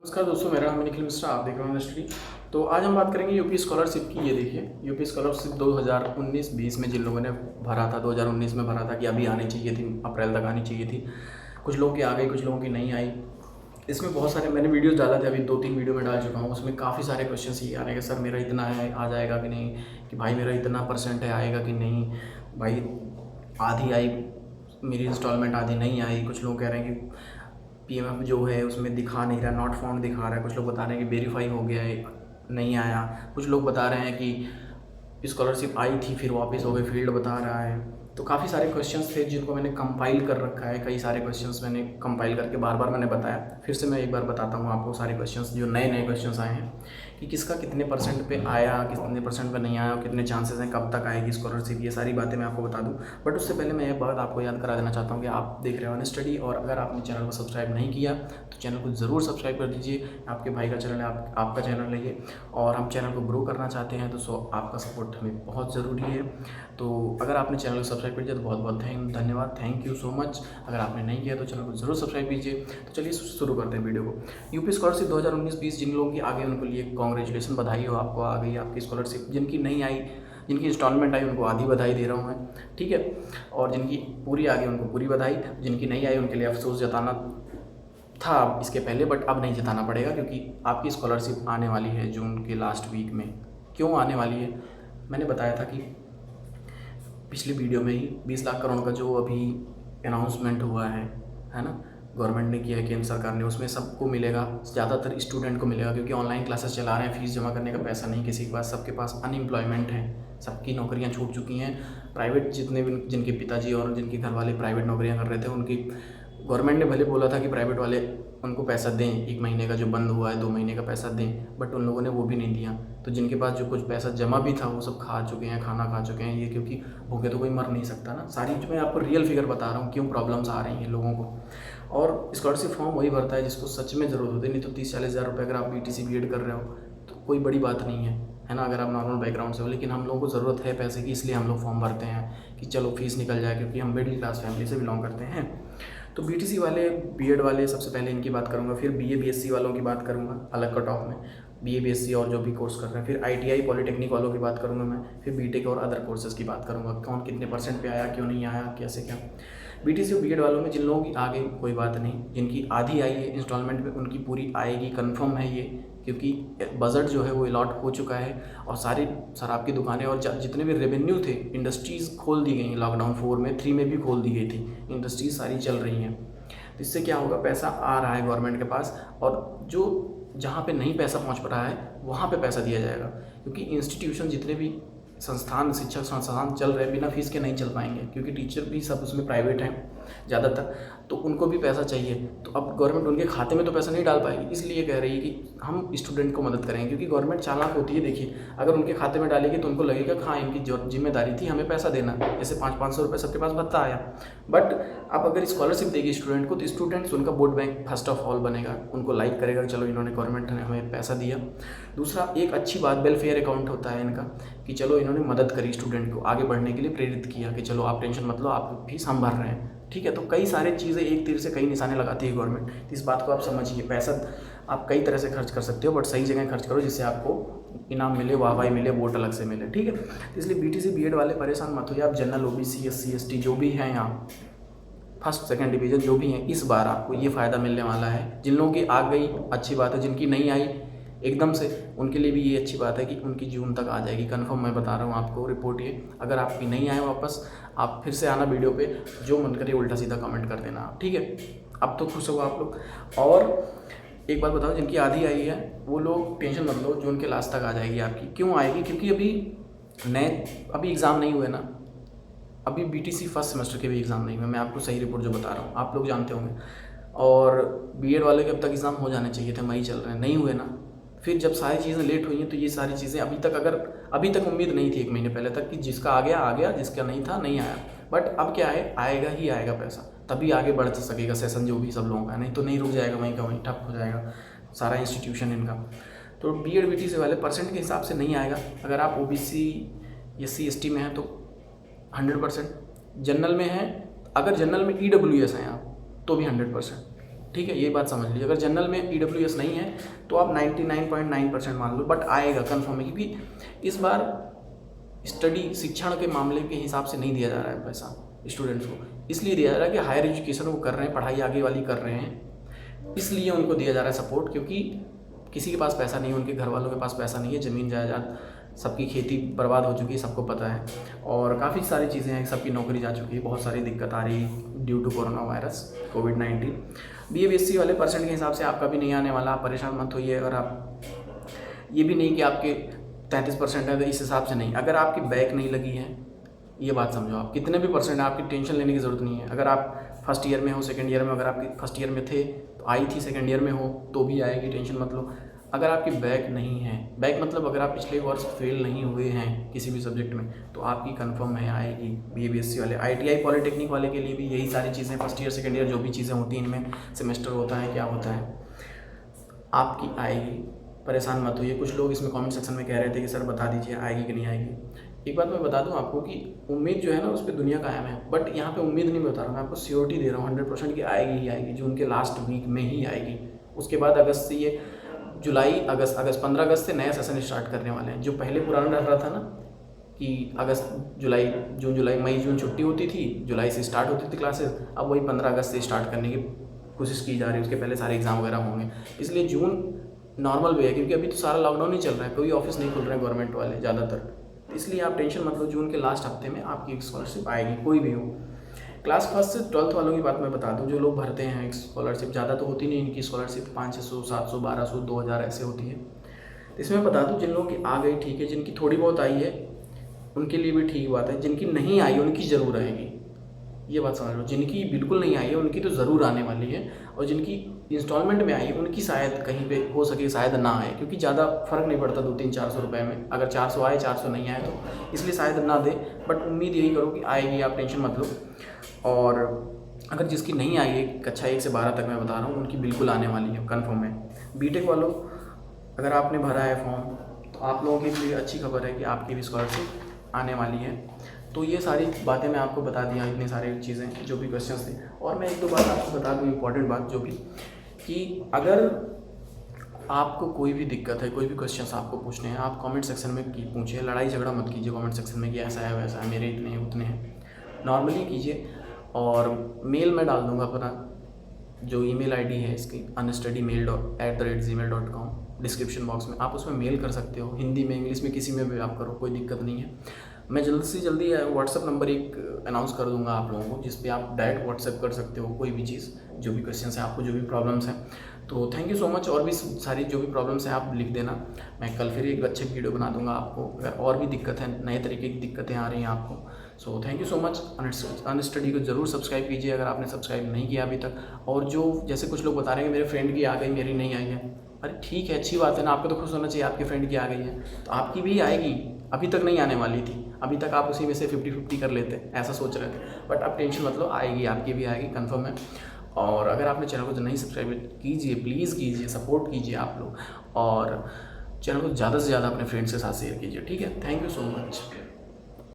नमस्कार दोस्तों, मेरा नाम है निखिल मिश्रा। आप देख रहे हो इंडस्ट्री। तो आज हम बात करेंगे यूपी स्कॉलरशिप की। ये देखिए, यूपी स्कॉलरशिप 2019-20 में जिन लोगों ने भरा था, 2019 में भरा था कि अभी आनी चाहिए थी, अप्रैल तक आनी चाहिए थी। कुछ लोगों की आ गई, कुछ लोगों की नहीं आई। इसमें बहुत सारे मैंने वीडियोस डाला था, अभी 2-3 वीडियो में डाल चुका हूँ। उसमें काफ़ी सारे क्वेश्चन ये आ रहे हैं कि सर मेरा इतना है, आ जाएगा कि नहीं, कि भाई मेरा इतना परसेंट है, आएगा कि नहीं, भाई आधी आई मेरी इंस्टॉलमेंट, आधी नहीं आई। कुछ लोग कह रहे हैं कि पीएमएफ जो है उसमें दिखा नहीं रहा, नॉट फाउंड दिखा रहा है। कुछ लोग बता रहे हैं कि वेरीफाई हो गया है, नहीं आया। कुछ लोग बता रहे हैं कि स्कॉलरशिप आई थी फिर वापस हो गई, फील्ड बता रहा है। तो काफ़ी सारे क्वेश्चंस थे जिनको मैंने कंपाइल कर रखा है। कई सारे क्वेश्चंस मैंने कंपाइल करके बार बार मैंने बताया। फिर से मैं एक बार बताता हूँ आपको सारे क्वेश्चंस जो नए नए क्वेश्चंस आए हैं, कि किसका कितने परसेंट पे आया, कितने परसेंट पे नहीं आया, और कितने चांसेस हैं, कब तक आएगी स्कॉलरशिप। ये सारी बातें मैं आपको बता दूँ। बट उससे पहले मैं एक बात आपको याद करा देना चाहता हूँ कि आप देख रहे हो स्टडी, और अगर आपने चैनल को सब्सक्राइब नहीं किया तो चैनल को ज़रूर सब्सक्राइब कर दीजिए। आपके भाई का चैनल है, आपका चैनल है ये, और हम चैनल को ग्रो करना चाहते हैं। तो आपका सपोर्ट हमें बहुत ज़रूरी है। तो अगर आपने चैनल को सब्सक्राइब कर दिया तो बहुत बहुत धन्यवाद, थैंक यू सो मच। अगर आपने नहीं किया तो चैनल को ज़रूर सब्सक्राइब कीजिए। तो चलिए शुरू करते हैं वीडियो को। यूपी स्कॉलरशिप 2019-20 जिन लोगों की आ गई उनके लिए कॉन्ग्रेचुलेसन, बधाई हो, आपको आ गई आपकी स्कॉलरशिप। जिनकी नहीं आई, जिनकी इंस्टॉलमेंट आई, उनको आधी बधाई दे रहा हूँ मैं, ठीक है। और जिनकी पूरी आ गई उनको पूरी बधाई। जिनकी नहीं आई उनके लिए अफसोस जताना था इसके पहले, बट अब नहीं जताना पड़ेगा, क्योंकि आपकी स्कॉलरशिप आने वाली है जून के लास्ट वीक में। क्यों आने वाली है, मैंने बताया था कि पिछले वीडियो में ही 20 लाख करोड़ का जो अभी अनाउंसमेंट हुआ है ना, गवर्नमेंट ने किया है, केंद्र सरकार ने, उसमें सबको मिलेगा, ज़्यादातर स्टूडेंट को मिलेगा, क्योंकि ऑनलाइन क्लासेस चला रहे हैं, फीस जमा करने का पैसा नहीं किसी के पास, सबके पास अनएम्प्लॉयमेंट है, सबकी नौकरियां छूट चुकी हैं। प्राइवेट जितने भी, जिनके पिताजी और जिनके घर वाले प्राइवेट नौकरियां कर रहे थे, उनकी गवर्नमेंट ने भले बोला था कि प्राइवेट वाले उनको पैसा दें, 1 महीने का जो बंद हुआ है, 2 महीने का पैसा दें, बट उन लोगों ने वो भी नहीं दिया। तो जिनके पास जो कुछ पैसा जमा भी था वो सब खा चुके हैं, खाना खा चुके हैं। ये क्योंकि भूखे तो कोई मर नहीं सकता ना। सारी जो मैं आपको रियल फिगर बता रहा हूँ, क्यों प्रॉब्लम्स आ रही हैं लोगों को। और स्कॉलरशिप फॉर्म वही भरता है जिसको सच में ज़रूरत होती है, नहीं तो 30-40 हज़ार रुपये अगर आप BTC BEd कर रहे हो तो कोई बड़ी बात नहीं है ना, अगर आप नॉर्मल बैकग्राउंड से हो। लेकिन हम लोगों को ज़रूरत है पैसे की, इसलिए हम लोग फॉर्म भरते हैं कि चलो फीस निकल जाए, क्योंकि हम मिडिल क्लास फैमिली से बिलोंग करते हैं। तो BTC वाले, BEd वाले, सबसे पहले इनकी बात करूँगा, फिर BA BSc वालों की बात करूँगा अलग कट ऑफ में, BA BSc और जो भी कोर्स कर रहे हैं, फिर ITI पॉलिटेक्निक वालों की बात करूँगा मैं, फिर BTech और अदर कोर्सेज की बात करूँगा, कौन कितने परसेंट पे आया, क्यों नहीं आया, कैसे क्या। BTC और BEd वालों में जिन लोगों की आ गई कोई बात नहीं, जिनकी आधी आई है इंस्टॉलमेंट में उनकी पूरी आएगी, कन्फर्म है ये, क्योंकि बजट जो है वो अलॉट हो चुका है। और सारी शराब की दुकानें और जितने भी रेवेन्यू थे, इंडस्ट्रीज़ खोल दी गई, लॉकडाउन 4 में, 3 में भी खोल दी गई थी, इंडस्ट्रीज सारी चल रही हैं। तो इससे क्या होगा, पैसा आ रहा है गवर्नमेंट के पास, और जो जहाँ पे नहीं पैसा पहुँच पा रहा है वहाँ पे पैसा दिया जाएगा, क्योंकि इंस्टीट्यूशन जितने भी संस्थान, शिक्षक संस्थान चल रहे हैं बिना फीस के नहीं चल पाएंगे, क्योंकि टीचर भी सब उसमें प्राइवेट हैं ज़्यादातर, तो उनको भी पैसा चाहिए। तो अब गवर्नमेंट उनके खाते में तो पैसा नहीं डाल पाएगी, इसलिए कह रही है कि हम स्टूडेंट को मदद करेंगे, क्योंकि गवर्नमेंट चालाक होती है। देखिए, अगर उनके खाते में डालेगी तो उनको लगेगा हाँ इनकी जिम्मेदारी थी हमें पैसा देना, जैसे 500-500 रुपये सबके पास भत्ता आया। बट अब अगर स्कॉलरशिप देगी स्टूडेंट को, तो स्टूडेंट्स उनका vote bank first of all बनेगा, उनको लाइक करेगा, चलो इन्होंने, गवर्नमेंट ने हमें पैसा दिया। दूसरा, एक अच्छी बात, वेलफेयर अकाउंट होता है इनका, कि चलो इन्होंने मदद करी, स्टूडेंट को आगे बढ़ने के लिए प्रेरित किया, कि चलो आप टेंशन मत लो, आप फीस हम भर रहे हैं, ठीक है। तो कई सारी चीज़ें, एक तीर से कई निशाने लगाती है गवर्नमेंट। तो इस बात को आप समझिए, पैसा आप कई तरह से खर्च कर सकते हो, बट सही जगह खर्च करो जिससे आपको इनाम मिले, वाहवाही मिले, वोट अलग से मिले, ठीक है। तो इसलिए BTC BEd वाले परेशान मत होइए। आप जनरल, OBC, SC ST जो भी हैं यहाँ, फर्स्ट सेकंड डिवीज़न जो भी हैं, इस बार आपको ये फ़ायदा मिलने वाला है। जिन लोगों की आ गई अच्छी बात है, जिनकी नहीं आई एकदम से, उनके लिए भी ये अच्छी बात है कि उनकी जून तक आ जाएगी, कंफर्म मैं बता रहा हूँ आपको रिपोर्ट ये। अगर आपकी नहीं आए वापस, आप फिर से आना वीडियो पे, जो मन करे उल्टा सीधा कमेंट कर देना, ठीक है। अब तो खुश हो आप लोग। और एक बात बताओ, जिनकी आधी आई है वो लोग टेंशन मत लो, जून के लास्ट तक आ जाएगी आपकी। क्यों आएगी, क्योंकि अभी एग्ज़ाम नहीं हुए ना, अभी BTC फर्स्ट सेमेस्टर के भी एग्ज़ाम नहीं हुए। मैं आपको सही रिपोर्ट जो बता रहा हूँ, आप लोग जानते होंगे। और BEd वाले के अब तक एग्ज़ाम हो जाने चाहिए थे, मई चल रहे हैं, नहीं हुए ना। फिर जब सारी चीज़ें लेट हुई हैं, तो ये सारी चीज़ें अभी तक उम्मीद नहीं थी 1 महीने पहले तक, कि जिसका आ गया, जिसका नहीं था नहीं आया। बट अब क्या है, आएगा ही आएगा पैसा, तभी आगे बढ़ सकेगा सेशन जो भी सब लोगों का, नहीं तो नहीं, रुक जाएगा वहीं का वहीं, ठप हो जाएगा सारा इंस्टीट्यूशन इनका। तो BEd BTC वाले परसेंट के हिसाब से नहीं आएगा। अगर आप OBC SC ST में हैं तो 100%, जनरल में है, अगर जनरल में EWS हैं आप तो भी 100%, ठीक है, ये बात समझ लीजिए। अगर जनरल में EWS नहीं है तो आप 99.9% मान लो, बट आएगा कन्फर्म है, क्योंकि इस बार स्टडी शिक्षण के मामले के हिसाब से नहीं दिया जा रहा है पैसा स्टूडेंट्स को, इसलिए दिया जा रहा है कि हायर एजुकेशन वो कर रहे हैं, पढ़ाई आगे वाली कर रहे हैं, इसलिए उनको दिया जा रहा है सपोर्ट। क्योंकि किसी के पास पैसा नहीं है, उनके घर वालों के पास पैसा नहीं है, ज़मीन जायदाद सबकी खेती बर्बाद हो चुकी है, सबको पता है, और काफ़ी सारी चीज़ें हैं, सबकी नौकरी जा चुकी है, बहुत सारी दिक्कत आ रही है ड्यू टू कोरोना वायरस कोविड-19। BA-BSc वाले परसेंट के हिसाब से आपका भी नहीं आने वाला, आप परेशान मत होइए। अगर आप ये भी नहीं कि आपके 33% है तो इस हिसाब से नहीं, अगर आपकी बैक नहीं लगी है, ये बात समझो, आप कितने भी परसेंट है, आपकी टेंशन लेने की ज़रूरत नहीं है। अगर आप फर्स्ट ईयर में हो, सेकंड ईयर में, अगर आपकी फर्स्ट ईयर में थे तो आई थी, सेकंड ईयर में हो तो भी आएगी, टेंशन मत लो। अगर आपकी बैक नहीं है, बैक मतलब अगर आप पिछले वर्ष फेल नहीं हुए हैं किसी भी सब्जेक्ट में, तो आपकी कंफर्म है आएगी। BA-BSc वाले, ITI पॉलिटेक्निक वाले के लिए भी यही सारी चीज़ें, फर्स्ट ईयर सेकंड ईयर जो भी चीज़ें होती हैं, इनमें सेमेस्टर होता है, क्या होता है, आपकी आएगी, परेशान मत होइए। कुछ लोग इसमें कमेंट सेक्शन में कह रहे थे कि सर बता दीजिए आएगी कि नहीं आएगी। एक बात मैं बता दूं आपको कि उम्मीद जो है ना उस पर दुनिया कायम है, बट यहाँ पे उम्मीद नहीं बता रहा, मैं आपको श्योरिटी दे रहा हूँ 100% कि आएगी ही आएगी, जून के लास्ट वीक में ही आएगी। उसके बाद अगस्त से ये जुलाई अगस्त 15 अगस्त से नया सेशन स्टार्ट करने वाले हैं। जो पहले पुराना रह रहा था ना कि अगस्त जुलाई जून जुलाई मई जून छुट्टी होती थी, जुलाई से स्टार्ट होती थी क्लासेस, अब वही 15 अगस्त से स्टार्ट करने की कोशिश की जा रही है। उसके पहले सारे एग्ज़ाम वगैरह होंगे, इसलिए जून नॉर्मल वे है, क्योंकि अभी तो सारा लॉकडाउन ही चल रहा है, कोई ऑफिस नहीं खुल रहे हैं गवर्नमेंट वाले ज़्यादातर, इसलिए आप टेंशन मत लो। जून के लास्ट हफ्ते में आपकी स्कॉलरशिप आएगी, कोई भी हो। क्लास फर्स्ट से 12th वालों की बात मैं बता दूं, जो लोग भरते हैं स्कॉलरशिप, ज़्यादा तो होती नहीं इनकी स्कॉलरशिप, 500, 700, 1200, 2000 ऐसे होती है। इसमें बता दूं, जिन लोगों की आ गई ठीक है, जिनकी थोड़ी बहुत आई है उनके लिए भी ठीक बात है, जिनकी नहीं आई उनकी ज़रूर आएगी, ये बात समझ लो। जिनकी बिल्कुल नहीं आई है उनकी तो ज़रूर आने वाली है, और जिनकी इंस्टॉलमेंट में आई है उनकी शायद कहीं पे हो सके शायद ना आए, क्योंकि ज़्यादा फर्क नहीं पड़ता 200-400 रुपये में, अगर 400 आए 400 नहीं आए तो इसलिए शायद ना दे, बट उम्मीद यही करो कि आएगी, आप टेंशन मत लो। और अगर जिसकी नहीं आई है कक्षा 1 से 12 तक मैं बता रहा हूँ, उनकी बिल्कुल आने वाली है, कन्फर्म है। बीटेक वालों, अगर आपने भरा है फॉर्म तो आप लोगों के लिए अच्छी खबर है कि आपकी भी स्कॉलरशिप आने वाली है। तो ये सारी बातें मैं आपको बता दिया, इतनी सारी चीज़ें जो भी क्वेश्चंस थे। और मैं एक दो बात आपको बता दूँ, इम्पॉर्टेंट बात जो भी, कि अगर आपको कोई भी दिक्कत है, कोई भी क्वेश्चंस आपको पूछने हैं, आप कमेंट सेक्शन में पूछिए, लड़ाई झगड़ा मत कीजिए कमेंट सेक्शन में कि ऐसा है वैसा है, मेरे इतने हैं उतने हैं, नॉर्मली कीजिए। और मेल में डाल दूँगा अपना जो ईमेल आईडी है इसकी, unstudymail@gmail.com, डिस्क्रिप्शन बॉक्स में, आप उसमें मेल कर सकते हो, हिंदी में इंग्लिश में किसी में भी आप करो, कोई दिक्कत नहीं है। मैं जल्द से जल्दी व्हाट्सअप नंबर एक अनाउंस कर दूंगा आप लोगों को, जिस पे आप डायरेक्ट व्हाट्सअप कर सकते हो कोई भी चीज़, जो भी क्वेश्चन है आपको, जो भी प्रॉब्लम्स हैं। तो थैंक यू सो मच। और भी सारी जो भी प्रॉब्लम्स हैं आप लिख देना, मैं कल फिर एक अच्छे वीडियो बना दूंगा आपको, अगर और भी दिक्कत है, नए तरीके की दिक्कतें आ रही हैं आपको। So thank you so much. Unsteady को ज़रूर सब्सक्राइब कीजिए अगर आपने सब्सक्राइब नहीं किया अभी तक। और जो जैसे कुछ लोग बता रहे हैं मेरे फ्रेंड की आ गई, मेरी नहीं आई है, अरे ठीक है, अच्छी बात है ना, आपको तो खुश होना चाहिए, आपके फ्रेंड की आ गई है तो आपकी भी आएगी। अभी तक नहीं आने वाली थी, अभी तक आप उसी में से 50-50 कर लेते, ऐसा सोच रहे थे, बट अब टेंशन मत लो, आएगी, आपकी भी आएगी, कंफर्म है। और अगर आपने चैनल को नहीं सब्सक्राइब कीजिए, प्लीज़ कीजिए, सपोर्ट कीजिए आप लोग, और चैनल को ज़्यादा से ज़्यादा अपने फ्रेंड्स के साथ शेयर कीजिए, ठीक है। Thank you so much.